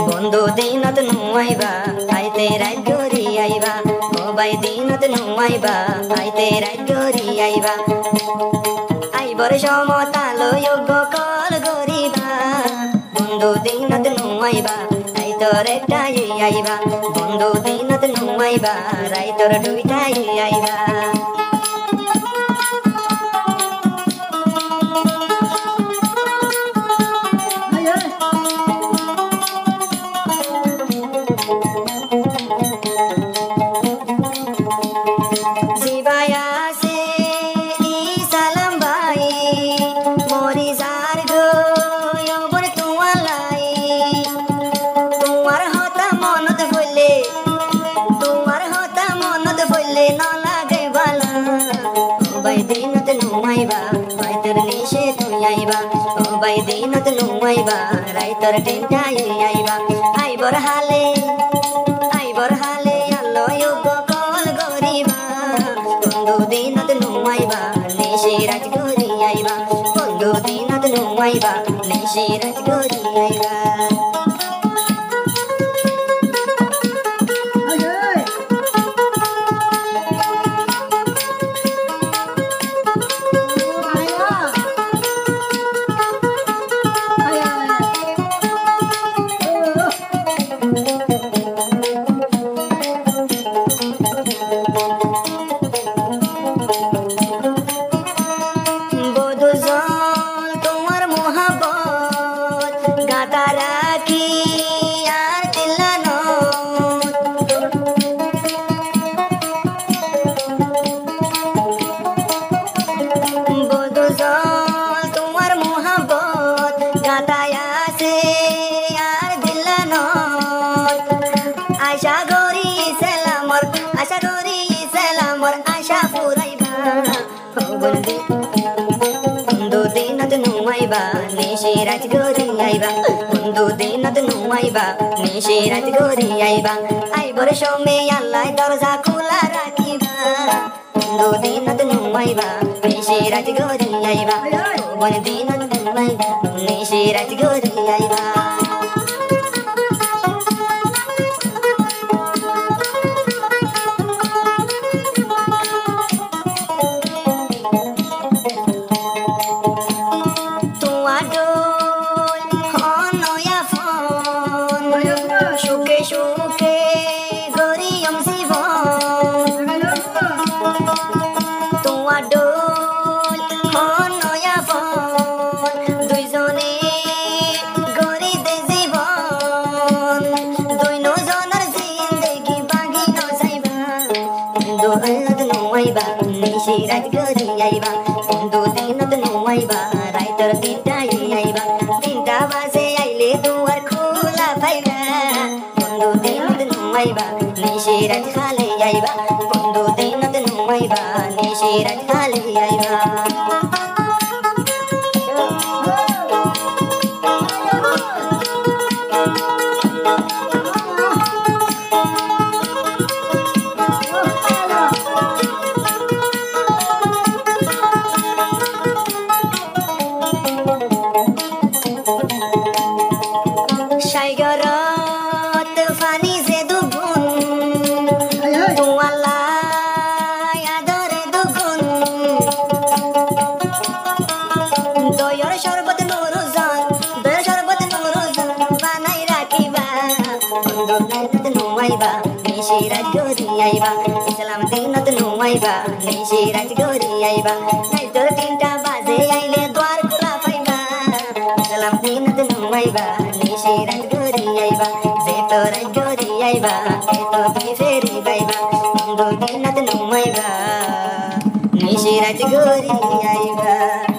বন্ধু দিনত নুয়াইবা আইতে রাত গরি আইবা ও ভাই দিনত নুয়াইবা আইতে রাত গরি আইবা আইবর সমতালো যোগ্য কল গরিবা বন্ধু দিনত নুয়াইবা আইতর একটাই আইবা বন্ধু দিনত নুয়াইবা রাইতর দুইটাই আইবা দিনত নুয়াইবা রাইতর টেনটাই আইবা আইবর হালে আল্লো যোগ্য কল গরিবা বন্ধু দিনত নুয়াইবা নিশি রাত গরি আইবা বন্ধু দিনত নুয়াইবা নিশি রাত গরি আইবা নিশি রাত গরি আইবা বন্ধু দিনত নুয়াইবা নিশি রাত গরি আইবা আইবর সমে আল্লাহ দরজা খোলা রাখিবা বন্ধু দিনত নুয়াইবা নিশি রাত গরি আইবা বন্ধু দিনত নুয়াইবা নিশি রাত গরি আইবা নিশি রাত গরি আইবা বন্ধু দিনত নুয়াইবা রাইতর তিনটাই আইবা তিনটা বাজে আইলে দুয়ার খোলা পাইবা বন্ধু দিনত নুয়াইবা নিশি রাত খালে আইবা বন্ধু দিনত নুয়াইবা নিশি রাত খালে আইবা নিশি রাত গরি আইবা ইসলাম দিনত নুয়াইবা নিশি রাত গরি আইবা রাইতর তিনটা বাজে আইলে দ্বার খোলা পাইবা ইসলাম দিনত নুয়াইবা নিশি রাত গরি আইবা যে তো রাত গরি আইবা এ তো তুই ফেরি পাইবা বন্ধু দিনত নুয়াইবা নিশি রাত গরি আইবা।